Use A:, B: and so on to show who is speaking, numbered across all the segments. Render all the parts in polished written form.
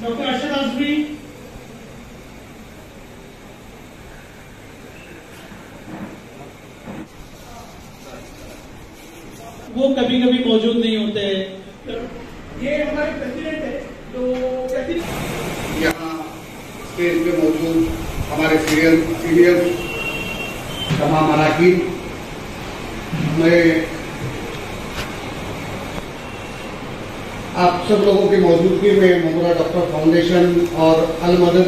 A: Doctor Arshad Azmi, वो कभी कभी मौजूद नहीं होते हैं। ये हमारे प्रेसिडेंट है, तो
B: यहाँ स्टेज पे मौजूद हमारे सीनियर तमाम अराकीन, मैं आप सब लोगों की मौजूदगी में मुमरा डॉक्टर फाउंडेशन और अल मदद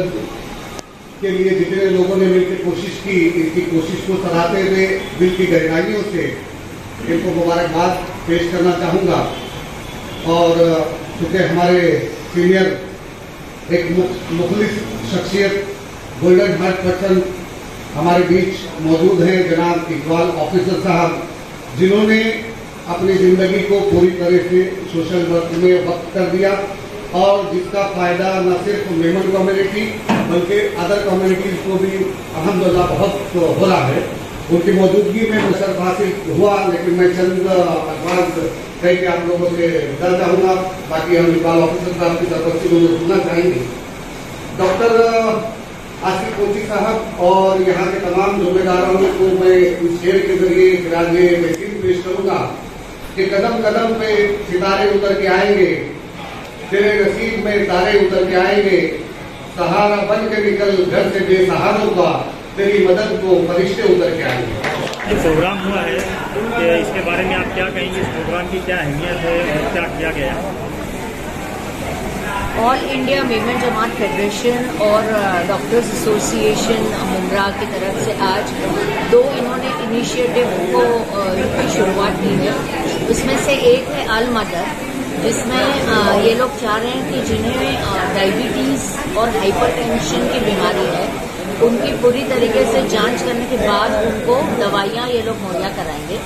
B: के लिए जितने लोगों ने मिलकर कोशिश की, इनकी कोशिश को सराहते हुए दिल की गहराइयों से इनको मुबारकबाद पेश करना चाहूँगा। और चूँकि हमारे सीनियर एक मुखलिस शख्सियत, गोल्डन हार्ट पर्सन हमारे बीच मौजूद हैं, जनाब इकबाल ऑफिसर साहब, जिन्होंने अपनी ज़िंदगी को पूरी तरह से सोशल वर्क में वक्त कर दिया और जिसका फ़ायदा न सिर्फ मेमन कम्युनिटी बल्कि अदर कम्युनिटीज़ को भी अल्हम्दुलिल्लाह बहुत हो रहा है। उनकी मौजूदगी में मुशर्रफ हासिल हुआ, लेकिन मैं चंद अल्फाज कह के आप लोगों से विदा चाहूँगा। बाकी हम इकबाल ऑफिसर साहब की तरफ से मुझे सुनना चाहेंगे। डॉक्टर आसिफ कोची साहब और यहाँ के तमाम जिम्मेदारों को मैं इस शेर के जरिए खिराजे तहसीन पेश करूँगा कि कदम कदम पे सितारे उतर के आएंगे, तेरे नसीब में तारे उतर के आएंगे, सहारा बन के निकल घर से बेसहारों का, तेरी मदद को फरिश्ते उतर के आएंगे।
C: जो प्रोग्राम हुआ है कि इसके बारे में आप क्या कहेंगे, इस प्रोग्राम की क्या अहमियत है और क्या किया गया?
D: ऑल इंडिया मेमन जमात फेडरेशन और डॉक्टर्स एसोसिएशन मुमरा की तरफ से आज दो इन्होंने इनिशिएटिव की शुरुआत की है। उसमें से एक है अल मदद, जिसमें ये लोग चाह रहे हैं कि जिन्हें डायबिटीज़ और हाइपरटेंशन की बीमारी है, उनकी पूरी तरीके से जांच करने के बाद उनको दवाइयाँ ये लोग मुहैया कराएंगे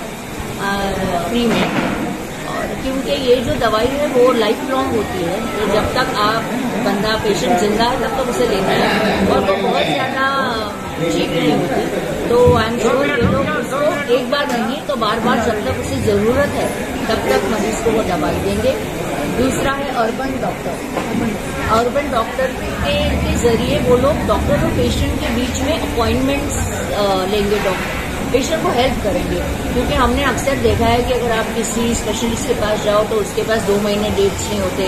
D: फ्री में। और क्योंकि ये जो दवाई है वो लाइफ लॉन्ग होती है, तो जब तक आप बंदा पेशेंट जिंदा है तब तक उसे लेना है और वो बहुत ज़्यादा चीप नहीं होती। तो आई एम श्योर ये लोग उसको एक बार नहीं तो बार बार जब तक उसे ज़रूरत है तब तक मरीज को वो दवाई देंगे। दूसरा है अर्बन डॉक्टर। अर्बन डॉक्टर के जरिए वो लोग डॉक्टर और पेशेंट के बीच में अपॉइंटमेंट्स लेंगे, डॉक्टर पेशेंट को हेल्प करेंगे। क्योंकि हमने अक्सर देखा है कि अगर आप किसी स्पेशलिस्ट के पास जाओ तो उसके पास 2 महीने डेट्स नहीं होते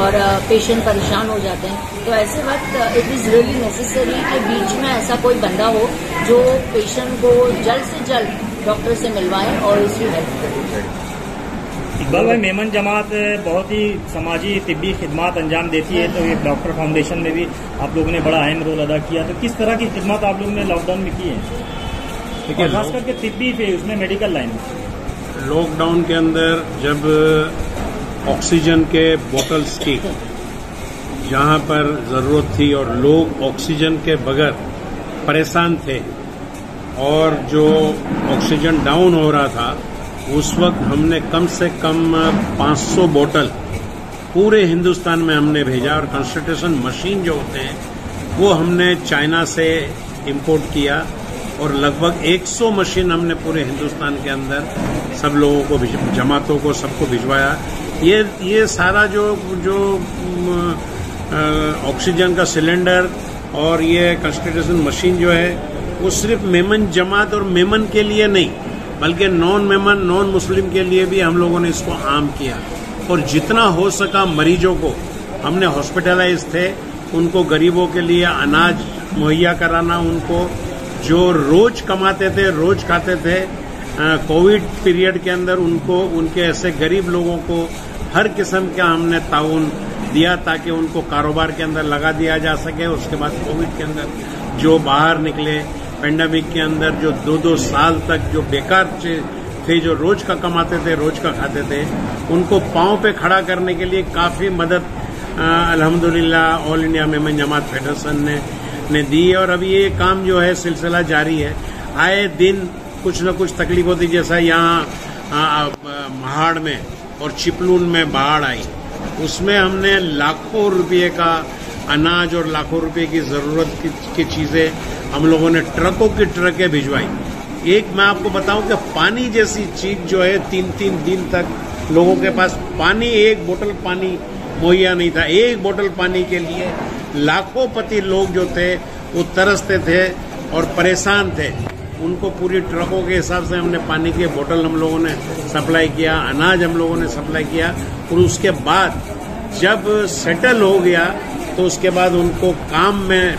D: और पेशेंट परेशान हो जाते हैं। तो ऐसे वक्त इट इज़ रियली नेसेसरी कि बीच में ऐसा कोई बंदा हो जो पेशेंट को जल्द से जल्द डॉक्टर से मिलवाए और उसकी हेल्प करे।
C: इकबाल भाई, मेमन जमात बहुत ही समाजी तिब्बी खिदमत अंजाम देती है, तो ये डॉक्टर फाउंडेशन में भी आप लोगों ने बड़ा अहम रोल अदा किया। तो किस तरह की खिदमत आप लोगों ने लॉकडाउन में की है? देखिए, खास करके तिब्बी पे, उसमें मेडिकल लाइन में
E: लॉकडाउन के अंदर जब ऑक्सीजन के बोतल्स की जहां पर ज़रूरत थी और लोग ऑक्सीजन के बगैर परेशान थे और जो ऑक्सीजन डाउन हो रहा था, उस वक्त हमने कम से कम 500 बोतल पूरे हिंदुस्तान में हमने भेजा और कंसंट्रेशन मशीन जो होते हैं वो हमने चाइना से इंपोर्ट किया और लगभग 100 मशीन हमने पूरे हिंदुस्तान के अंदर सब लोगों को, जमातों को, सबको भिजवाया। ये सारा जो ऑक्सीजन का सिलेंडर और ये कंसंट्रेशन मशीन जो है वो सिर्फ मेमन जमात और मेमन के लिए नहीं बल्कि नॉन मेमन, नॉन मुस्लिम के लिए भी हम लोगों ने इसको आम किया। और जितना हो सका मरीजों को हमने हॉस्पिटलाइज थे उनको गरीबों के लिए अनाज मुहैया कराना, उनको जो रोज कमाते थे, रोज खाते थे, कोविड पीरियड के अंदर उनको, उनके ऐसे गरीब लोगों को हर किस्म का हमने ताउन दिया ताकि उनको कारोबार के अंदर लगा दिया जा सके। उसके बाद कोविड के अंदर जो बाहर निकले, पेंडेमिक के अंदर जो 2-2 साल तक जो बेकार थे, जो रोज का कमाते थे, रोज का खाते थे, उनको पांव पे खड़ा करने के लिए काफी मदद अल्हम्दुलिल्लाह ऑल इंडिया मेमन जमात फेडरेशन ने दी। और अभी ये काम जो है सिलसिला जारी है। आए दिन कुछ न कुछ तकलीफ होती, जैसा यहाँ महाड़ में और चिपलून में बाढ़ आई, उसमें हमने लाखों रुपये का अनाज और लाखों रुपए की जरूरत की चीजें हम लोगों ने ट्रकों की ट्रकें भिजवाई। एक मैं आपको बताऊं कि पानी जैसी चीज जो है 3-3 दिन तक लोगों के पास पानी, एक बोतल पानी मुहैया नहीं था। एक बोतल पानी के लिए लाखों पति लोग जो थे वो तरसते थे और परेशान थे। उनको पूरी ट्रकों के हिसाब से हमने पानी के बोतल हम लोगों ने सप्लाई किया, अनाज हम लोगों ने सप्लाई किया। और उसके बाद जब सेटल हो गया तो उसके बाद उनको काम में,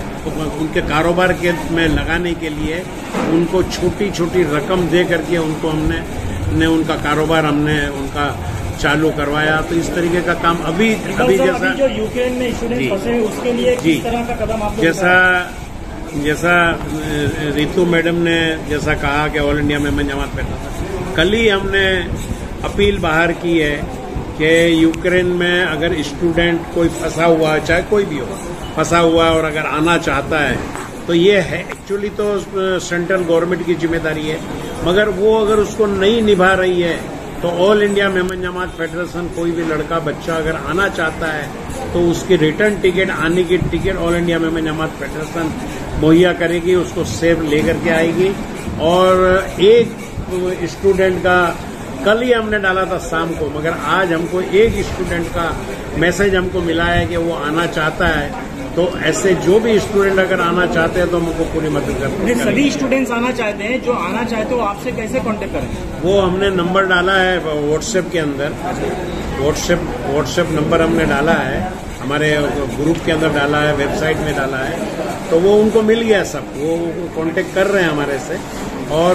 E: उनके कारोबार के में लगाने के लिए उनको छोटी छोटी रकम दे करके उनको हमने उनका कारोबार हमने उनका चालू करवाया। तो इस तरीके का काम अभी जैसा
C: जो यूक्रेन में स्टूडेंट फंसे हैं उसके लिए किस तरह का कदम आप
E: जैसा रितु मैडम ने जैसा कहा कि ऑल इंडिया मेमन जमात फेडरेशन, कल ही हमने अपील बाहर की है कि यूक्रेन में अगर स्टूडेंट कोई फंसा हुआ है, चाहे कोई भी हो फंसा हुआ है और अगर आना चाहता है तो ये है एक्चुअली तो सेंट्रल गवर्नमेंट की जिम्मेदारी है, मगर वो अगर उसको नहीं निभा रही है तो ऑल इंडिया मेमन जमात फेडरेशन कोई भी लड़का बच्चा अगर आना चाहता है तो उसकी रिटर्न टिकट, आने की टिकट ऑल इंडिया मेमन जमात फेडरेशन मुहैया करेगी, उसको सेफ लेकर के आएगी। और एक स्टूडेंट का कल ही हमने डाला था शाम को, मगर आज हमको एक स्टूडेंट का मैसेज हमको मिला है कि वो आना चाहता है। तो ऐसे जो भी स्टूडेंट अगर आना चाहते हैं तो हमको पूरी मदद करते हैं।
C: सभी स्टूडेंट्स आना चाहते हैं, जो आना चाहते हो आपसे कैसे कांटेक्ट करें?
E: वो हमने नंबर डाला है व्हाट्सएप के अंदर, व्हाट्सएप नंबर हमने डाला है, हमारे ग्रुप के अंदर डाला है, वेबसाइट में डाला है। तो वो उनको मिल गया सब, वो कांटेक्ट कर रहे हैं हमारे से और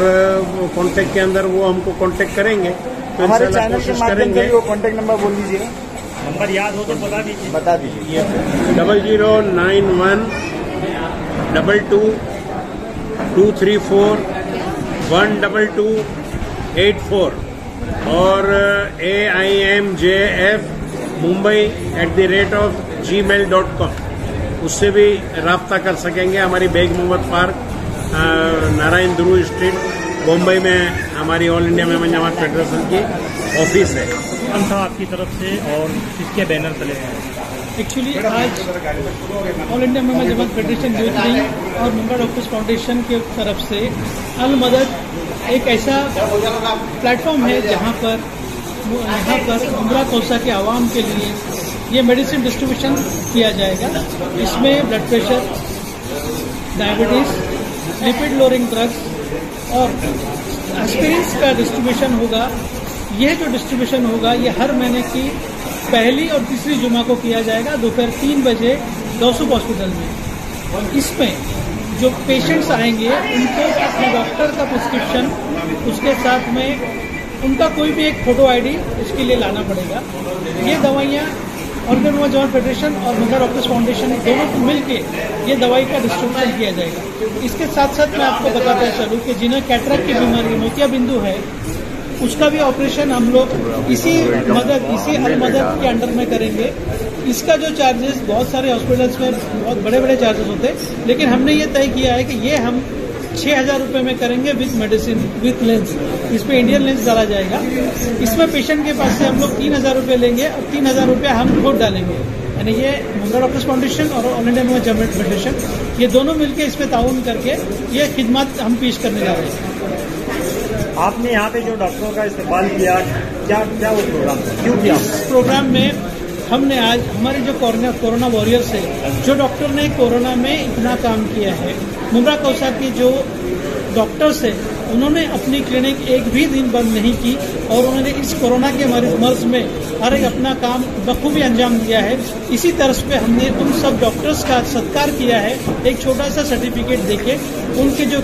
E: कांटेक्ट के अंदर वो हमको कांटेक्ट करेंगे। तो
F: हमारे चैनल के माध्यम से वो कांटेक्ट नंबर बोल दीजिए,
C: नंबर याद हो तो बता दीजिए।
E: 0091 22 234 12284 और AIMJF mumbai@gmail.com, उससे भी राब्ता कर सकेंगे। हमारी बेग मोहम्मद पार्क, नारायण ध्रुव स्ट्रीट, मुंबई में हमारी ऑल इंडिया मेमन जमात फेडरेशन की ऑफिस है।
C: कौन था आपकी तरफ से और किसके बैनर तले हैं?
A: एक्चुअली आज ऑल इंडिया मेमन जमात फेडरेशन यूथ विंग और मुंबई डॉक्टर्स फाउंडेशन की तरफ से अल मदद एक ऐसा प्लेटफॉर्म है जहां पर मुंब्रा कौसा के आवाम के लिए ये मेडिसिन डिस्ट्रीब्यूशन किया जाएगा। इसमें blood pressure, diabetes, lipid lowering drugs और एस्पिरिन्स का डिस्ट्रीब्यूशन होगा। यह जो डिस्ट्रीब्यूशन होगा ये हर महीने की पहली और तीसरी जुमा को किया जाएगा दोपहर 3 बजे गौसुफ हॉस्पिटल में। इसमें जो पेशेंट्स आएंगे उनको अपने डॉक्टर का प्रिस्क्रिप्शन, उसके साथ में उनका कोई भी एक फोटो आईडी इसके लिए लाना पड़ेगा। ये दवाइयाँ ऑल इंडिया मेमन जमात फेडरेशन और मुंबई डॉक्टर्स फाउंडेशन दोनों को मिलकर ये दवाई का डिस्ट्रीब्यूशन किया जाएगा। इसके साथ साथ मैं आपको बताता चलूँ कि जिन्हें कैटरेक्ट की बीमारी, मोतिया बिंदु है, उसका भी ऑपरेशन हम लोग इसी अल मदद के अंडर में करेंगे। इसका जो चार्जेस बहुत सारे हॉस्पिटल्स में बहुत बड़े बड़े चार्जेस होते हैं, लेकिन हमने ये तय किया है कि ये हम 6,000 रुपये में करेंगे विथ मेडिसिन, विथ लेंस। इसमें इंडियन लेंस डाला जाएगा। इसमें पेशेंट के पास से हम लोग 3,000 रुपये लेंगे और 3,000 रुपये हम खुद डालेंगे। यानी ये मुंबई डॉक्टर्स फाउंडेशन और ऑल इंडिया मेमन जमात फेडरेशन ये दोनों मिलकर इस पर ताउन करके ये खिदमत हम पेश करने जा रहे हैं।
C: आपने यहाँ पे जो डॉक्टरों का इस्तेमाल किया, क्या वो प्रोग्राम क्यों किया?
A: इस प्रोग्राम में हमने आज हमारे जो कोरोना वॉरियर्स है, जो डॉक्टर ने कोरोना में इतना काम किया है, मुंब्रा कौसा के जो डॉक्टर्स है उन्होंने अपनी क्लिनिक एक भी दिन बंद नहीं की और उन्होंने इस कोरोना के मर्ज में हर एक अपना काम बखूबी अंजाम दिया है। इसी तरह पे हमने उन सब डॉक्टर्स का सत्कार किया है, एक छोटा सा सर्टिफिकेट देके उनके जो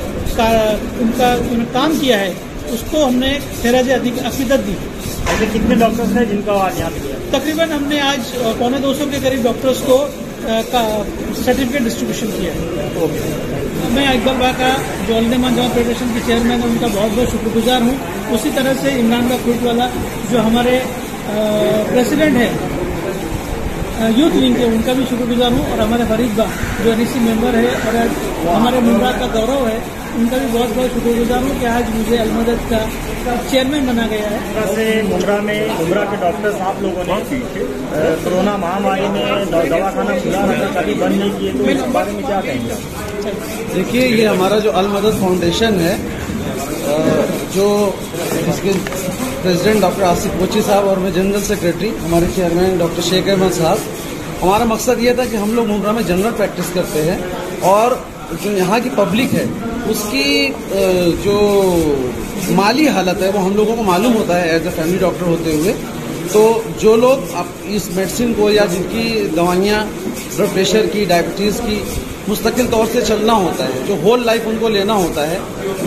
A: उनका काम किया है उसको हमने खैराज अकीदत दी।
C: ऐसे कितने डॉक्टर्स हैं जिनका आज यहाँ पे किया?
A: तकरीबन हमने आज 250 के करीब डॉक्टर्स को सर्टिफिकेट डिस्ट्रीब्यूशन किया है। मैं इकबाल भाई का जो ऑल इंडिया मेमन जमात फेडरेशन के चेयरमैन है उनका बहुत बहुत शुक्रगुजार हूँ। उसी तरह से इमरान का वाला जो हमारे प्रेसिडेंट है यूथ विंग के, उनका भी शुक्रगुजार हूँ। और हमारे फरीद बा जो NEC मेंबर है और हमारे मुंब्रा का गौरव है, उनका भी बहुत बहुत शुक्रगुजार हूँ कि आज मुझे अल मदद का चेयरमैन बना गया है।
C: मुंब्रा के डॉक्टर्स आप लोगों ने कोरोना महामारी में दवाखाना खुला रखा, कभी बंद नहीं किए, तो इस बारे में क्या कहेंगे?
F: देखिए, ये हमारा जो अल मदद फाउंडेशन है, जो प्रेसिडेंट डॉक्टर आसिफ कोची साहब और मैं जनरल सेक्रेटरी हमारे चेयरमैन डॉक्टर शेख अहमद साहब। हमारा मकसद ये था कि हम लोग मुमरा में जनरल प्रैक्टिस करते हैं और जो यहाँ की पब्लिक है उसकी जो माली हालत है वो हम लोगों को मालूम होता है एज ए फैमिली डॉक्टर होते हुए। तो जो लोग इस मेडिसिन को या जिनकी दवाइयाँ ब्लड प्रेशर की, डायबिटीज़ की मुस्तकिल तौर से चलना होता है, जो होल लाइफ उनको लेना होता है,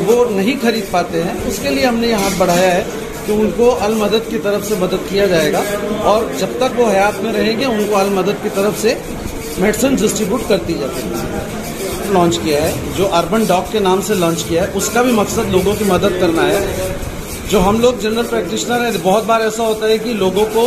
F: वो नहीं खरीद पाते हैं, उसके लिए हमने ये हाथ बढ़ाया है कि उनको अल मदद की तरफ से मदद किया जाएगा और जब तक वो हयात में रहेंगे उनको अल मदद की तरफ से मेडिसिन डिस्ट्रीब्यूट करती जाती। लॉन्च किया है जो अर्बन डॉक के नाम से लॉन्च किया है, उसका भी मकसद लोगों की मदद करना है। जो हम लोग जनरल प्रैक्टिशनर हैं, बहुत बार ऐसा होता है कि लोगों को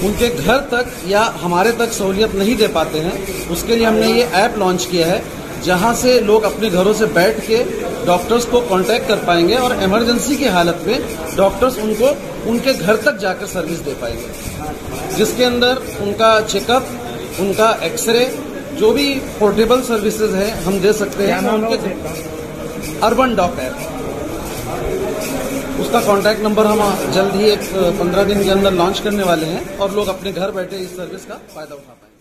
F: उनके घर तक या हमारे तक सहूलियत नहीं दे पाते हैं, उसके लिए हमने ये ऐप लॉन्च किया है जहां से लोग अपने घरों से बैठ के डॉक्टर्स को कांटेक्ट कर पाएंगे और इमरजेंसी की हालत में डॉक्टर्स उनको उनके घर तक जाकर सर्विस दे पाएंगे, जिसके अंदर उनका चेकअप, उनका एक्सरे, जो भी पोर्टेबल सर्विसेज हैं हम दे सकते हैं। उनके अर्बन डॉक ऐप, उसका कॉन्टैक्ट नंबर हम जल्द ही 15 दिन के अंदर लॉन्च करने वाले हैं और लोग अपने घर बैठे इस सर्विस का फायदा उठा पाएंगे।